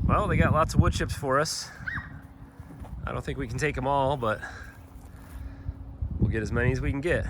Well, they got lots of wood chips for us. I don't think we can take them all, but we'll get as many as we can get.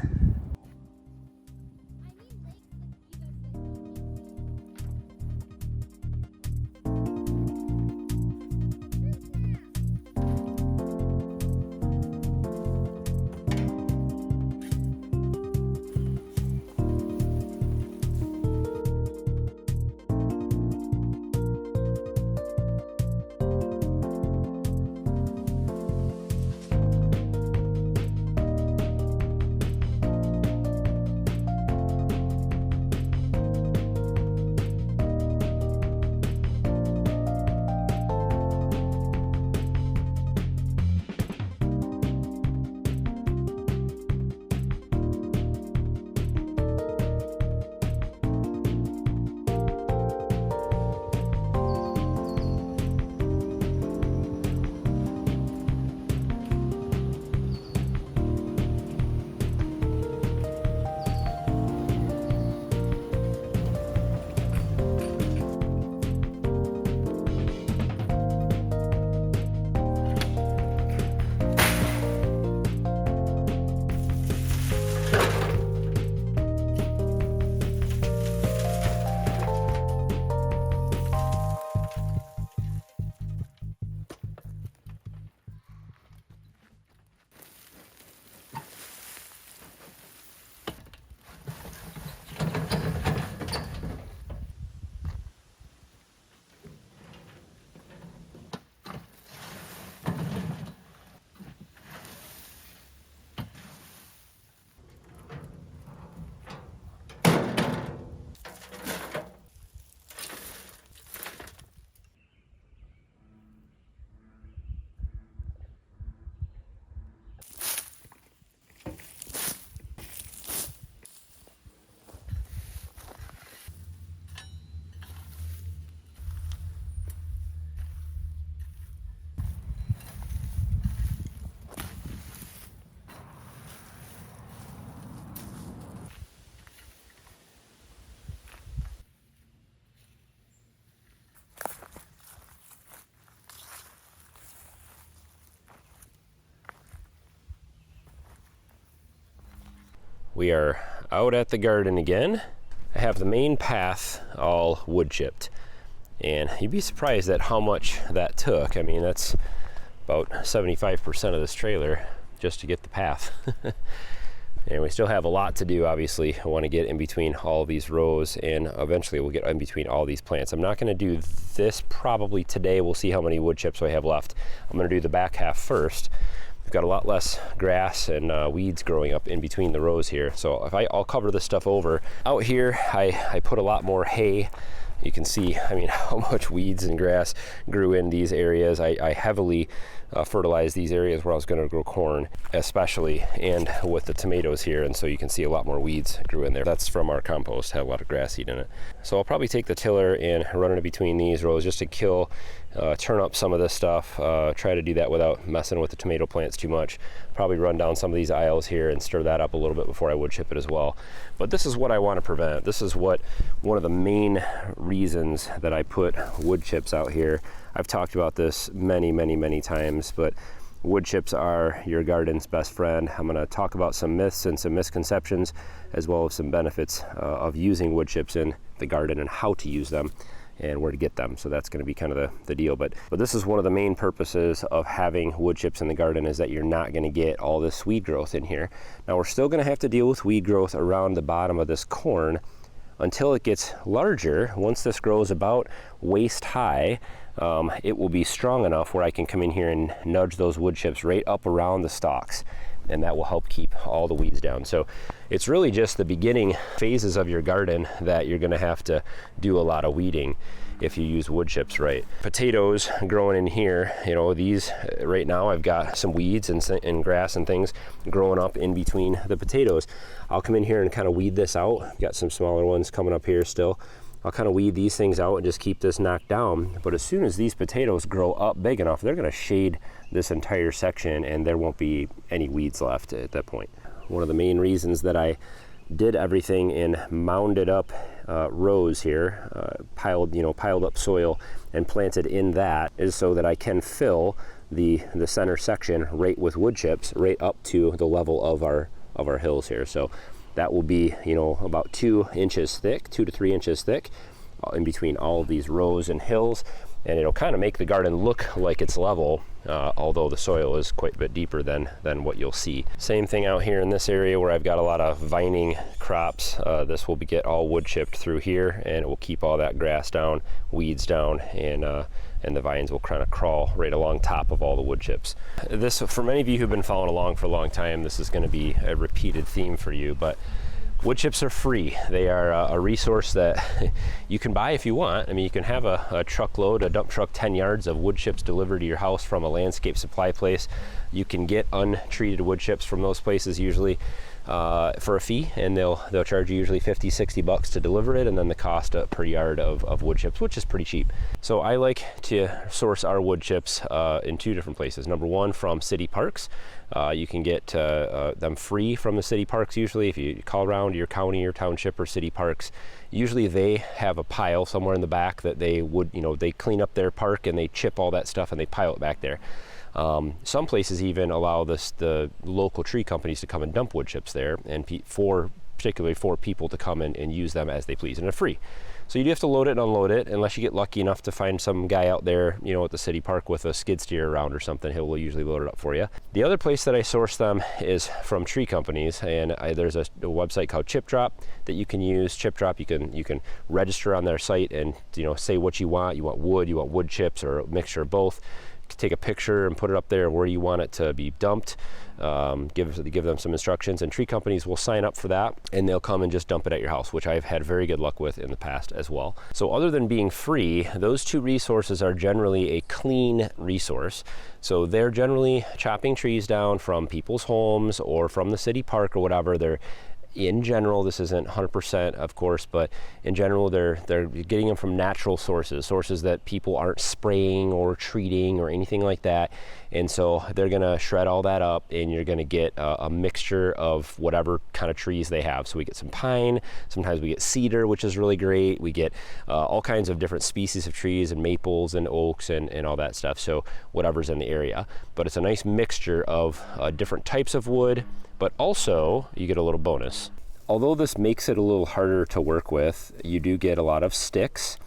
We are out at the garden again. I have the main path all wood chipped, and you'd be surprised at how much that took. I mean, that's about 75% of this trailer just to get the path. And we still have a lot to do, obviously. I want to get in between all of these rows, and eventually we'll get in between all these plants. I'm not going to do this probably today. We'll see how many wood chips I have left. I'm going to do the back half first. We've got a lot less grass and weeds growing up in between the rows here. So if I'll cover this stuff over. Out here, I put a lot more hay. You can see, I mean, how much weeds and grass grew in these areas. I heavily fertilized these areas where I was going to grow corn, especially, and with the tomatoes here. And so you can see a lot more weeds grew in there. That's from our compost, had a lot of grass seed in it. So I'll probably take the tiller and run it in between these rows just to kill, turn up some of this stuff. Try to do that without messing with the tomato plants too much. Probably run down some of these aisles here and stir that up a little bit before I wood chip it as well. But this is what I want to prevent. This is what one of the main reasons that I put wood chips out here. I've talked about this many times, but wood chips are your garden's best friend. I'm going to talk about some myths and some misconceptions, as well as some benefits of using wood chips in the garden and how to use them and where to get them. So that's going to be kind of the deal. But this is one of the main purposes of having wood chips in the garden, is that you're not going to get all this weed growth in here. Now we're still going to have to deal with weed growth around the bottom of this corn until it gets larger. Once this grows about waist high, it will be strong enough where I can come in here and nudge those wood chips right up around the stalks, and that will help keep all the weeds down. So it's really just the beginning phases of your garden that you're going to have to do a lot of weeding if you use wood chips right. Potatoes growing in here, you know, these right now I've got some weeds and grass and things growing up in between the potatoes. I'll come in here and kind of weed this out. Got some smaller ones coming up here still. I'll kind of weed these things out and just keep this knocked down. But as soon as these potatoes grow up big enough, they're going to shade this entire section, and there won't be any weeds left at that point. One of the main reasons that I did everything in mounded up rows here, piled up soil and planted in that, is so that I can fill the center section right with wood chips right up to the level of our hills here. So that will be, about 2 inches thick, 2 to 3 inches thick, in between all of these rows and hills, and it'll kind of make the garden look like it's level, although the soil is quite a bit deeper than what you'll see. Same thing out here in this area where I've got a lot of vining crops. This will get all wood chipped through here, and it will keep all that grass down, weeds down, and the vines will kind of crawl right along top of all the wood chips. This, for many of you who've been following along for a long time, this is going to be a repeated theme for you, but wood chips are free. They are a resource that you can buy if you want. I mean, you can have a truckload, a dump truck, 10 yards of wood chips delivered to your house from a landscape supply place. You can get untreated wood chips from those places usually for a fee, and they'll charge you usually $50-$60 to deliver it, and then the cost per yard of wood chips, which is pretty cheap. So I like to source our wood chips in 2 different places. Number one, from city parks. You can get them free from the city parks usually. If you call around your county or township or city parks, usually they have a pile somewhere in the back that they would, they clean up their park and they chip all that stuff and they pile it back there. Some places even allow the local tree companies to come and dump wood chips there, and particularly for people to come and use them as they please, and they're free. So you do have to load it and unload it, unless you get lucky enough to find some guy out there, at the city park with a skid steer around or something. He will usually load it up for you. The other place that I source them is from tree companies, and there's a website called Chip Drop that you can use. Chip Drop, you can register on their site and say what you want. You want wood chips, or a mixture of both. Take a picture and put it up there where you want it to be dumped. Give them some instructions, and tree companies will sign up for that, and they'll come and just dump it at your house, which I've had very good luck with in the past as well. So other than being free, those 2 resources are generally a clean resource. So they're generally chopping trees down from people's homes or from the city park or whatever. In general, this isn't 100% of course, but in general they're getting them from natural sources that people aren't spraying or treating or anything like that. And so they're gonna shred all that up, and you're gonna get a mixture of whatever kind of trees they have. So we get some pine, sometimes we get cedar, which is really great. We get all kinds of different species of trees, and maples and oaks and all that stuff. So whatever's in the area, but it's a nice mixture of different types of wood. But also, you get a little bonus. Although this makes it a little harder to work with, you do get a lot of sticks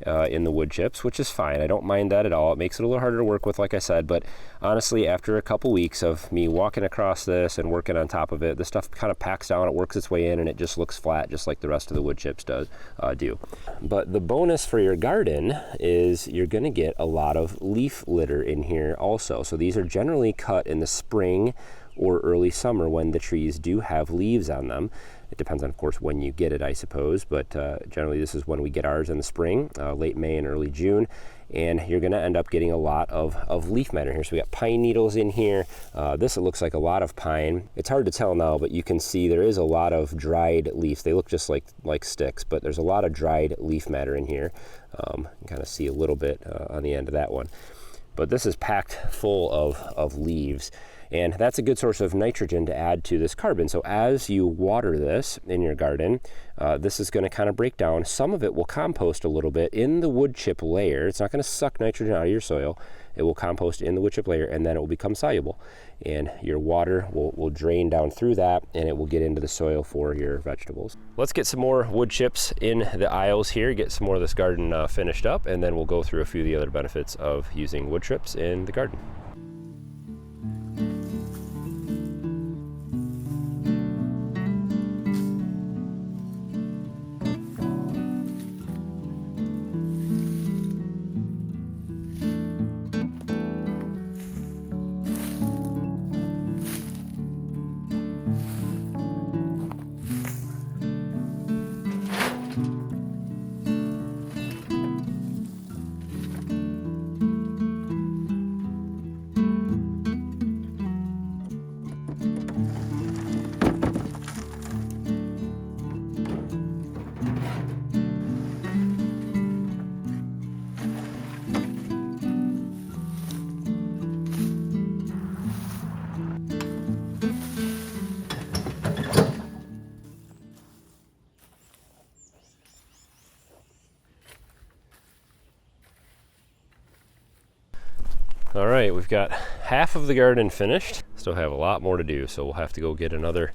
in the wood chips, which is fine. I don't mind that at all. It makes it a little harder to work with, like I said, but honestly, after a couple weeks of me walking across this and working on top of it, the stuff kind of packs down, it works its way in, and it just looks flat, just like the rest of the wood chips do. But the bonus for your garden is you're gonna get a lot of leaf litter in here also. So these are generally cut in the spring or early summer when the trees do have leaves on them. It depends on, of course, when you get it, I suppose, but generally this is when we get ours in the spring, late May and early June, and you're gonna end up getting a lot of leaf matter here. So we got pine needles in here. This, it looks like a lot of pine. It's hard to tell now, but you can see there is a lot of dried leaves. They look just like sticks, but there's a lot of dried leaf matter in here. You can kind of see a little bit on the end of that one. But this is packed full of leaves. And that's a good source of nitrogen to add to this carbon. So as you water this in your garden, this is going to kind of break down. Some of it will compost a little bit in the wood chip layer. It's not going to suck nitrogen out of your soil. It will compost in the wood chip layer, and then it will become soluble. And your water will drain down through that, and it will get into the soil for your vegetables. Let's get some more wood chips in the aisles here, get some more of this garden finished up, and then we'll go through a few of the other benefits of using wood chips in the garden. All right, we've got half of the garden finished. Still have a lot more to do, so we'll have to go get another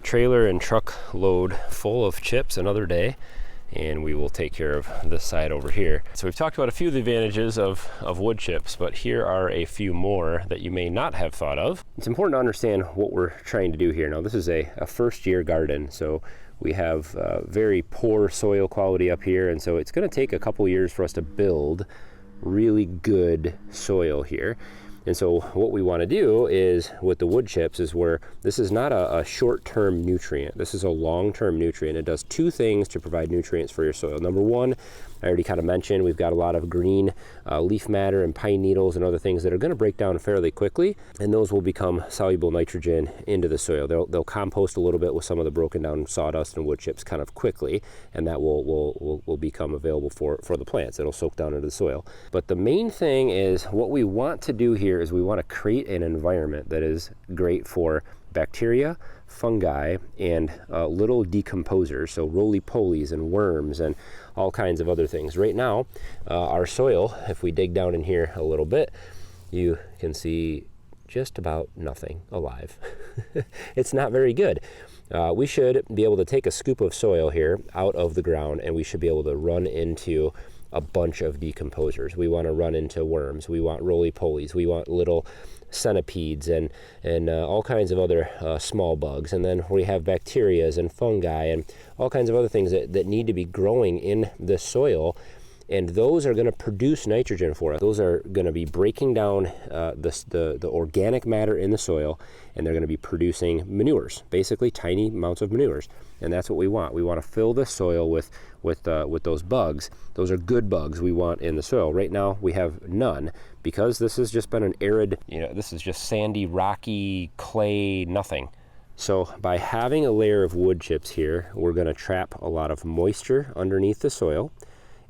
trailer and truck load full of chips another day, and we will take care of this side over here. So we've talked about a few of the advantages of wood chips, but here are a few more that you may not have thought of. It's important to understand what we're trying to do here. Now, this is a first year garden, so we have very poor soil quality up here, and so it's going to take a couple years for us to build really good soil here. And so what we want to do is with the wood chips is where this is not a short-term nutrient. This is a long-term nutrient. It does two things to provide nutrients for your soil. Number one, I already kind of mentioned, we've got a lot of green leaf matter and pine needles and other things that are going to break down fairly quickly, and those will become soluble nitrogen into the soil. They'll compost a little bit with some of the broken down sawdust and wood chips kind of quickly, and that will become available for the plants. It'll soak down into the soil. But the main thing is what we want to do here is we want to create an environment that is great for bacteria, fungi, and little decomposers, so roly-polies and worms and all kinds of other things. Right now, our soil, if we dig down in here a little bit, you can see just about nothing alive. It's not very good. We should be able to take a scoop of soil here out of the ground, and we should be able to run into a bunch of decomposers. We want to run into worms. We want roly-polies. We want little centipedes and all kinds of other small bugs. And then we have bacterias and fungi and all kinds of other things that need to be growing in the soil. And those are going to produce nitrogen for us. Those are going to be breaking down the organic matter in the soil, and they're going to be producing manures, basically tiny amounts of manures. And that's what we want. We want to fill the soil with those bugs. Those are good bugs we want in the soil. Right now we have none because this has just been an arid, this is just sandy, rocky, clay, nothing. So by having a layer of wood chips here, we're going to trap a lot of moisture underneath the soil.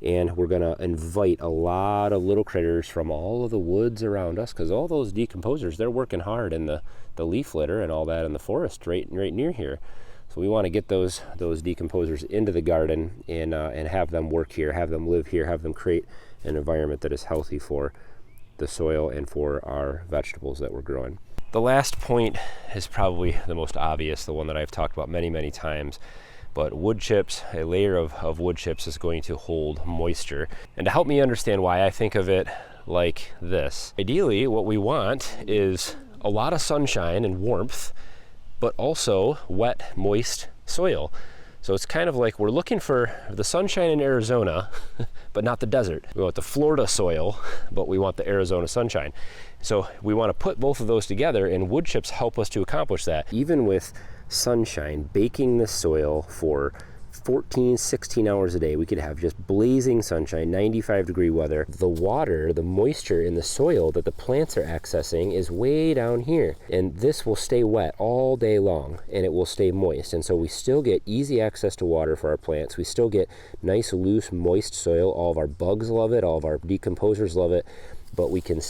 And we're going to invite a lot of little critters from all of the woods around us, because all those decomposers, they're working hard in the leaf litter and all that in the forest right near here. So we want to get those decomposers into the garden and have them work here, have them live here, have them create an environment that is healthy for the soil and for our vegetables that we're growing. The last point is probably the most obvious, the one that I've talked about many, many times. But wood chips, a layer of wood chips is going to hold moisture. And to help me understand why I think of it like this, ideally what we want is a lot of sunshine and warmth, but also wet, moist soil. So it's kind of like we're looking for the sunshine in Arizona, but not the desert. We want the Florida soil, but we want the Arizona sunshine. So we want to put both of those together, and wood chips help us to accomplish that. Even with sunshine, baking the soil for 14, 16 hours a day, we could have just blazing sunshine, 95-degree weather. The water, the moisture in the soil that the plants are accessing is way down here. And this will stay wet all day long, and it will stay moist. And so we still get easy access to water for our plants. We still get nice, loose, moist soil. All of our bugs love it. All of our decomposers love it. But we can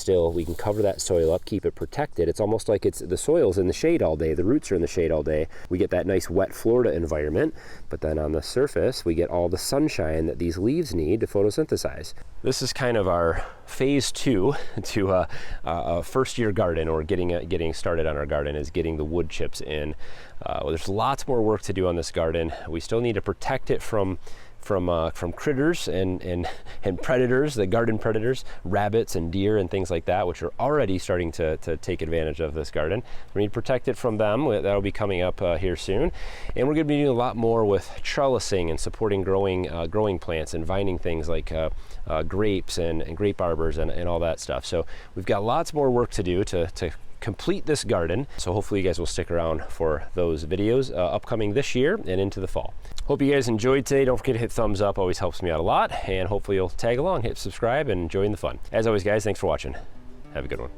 cover that soil up, keep it protected. It's almost like the soil's in the shade all day, the roots are in the shade all day. We get that nice wet Florida environment, but then on the surface, we get all the sunshine that these leaves need to photosynthesize. This is kind of our phase 2 to a first year garden, or getting started on our garden, is getting the wood chips in. There's lots more work to do on this garden. We still need to protect it from critters and predators, the garden predators, rabbits and deer and things like that, which are already starting to take advantage of this garden. We need to protect it from them. That'll be coming up here soon. And we're going to be doing a lot more with trellising and supporting growing plants and vining things like grapes and grape arbors and all that stuff. So we've got lots more work to do to complete this garden. So hopefully you guys will stick around for those videos upcoming this year and into the fall. Hope you guys enjoyed today. Don't forget to hit thumbs up, always helps me out a lot. And hopefully you'll tag along, hit subscribe, and join the fun. As always, guys, thanks for watching. Have a good one.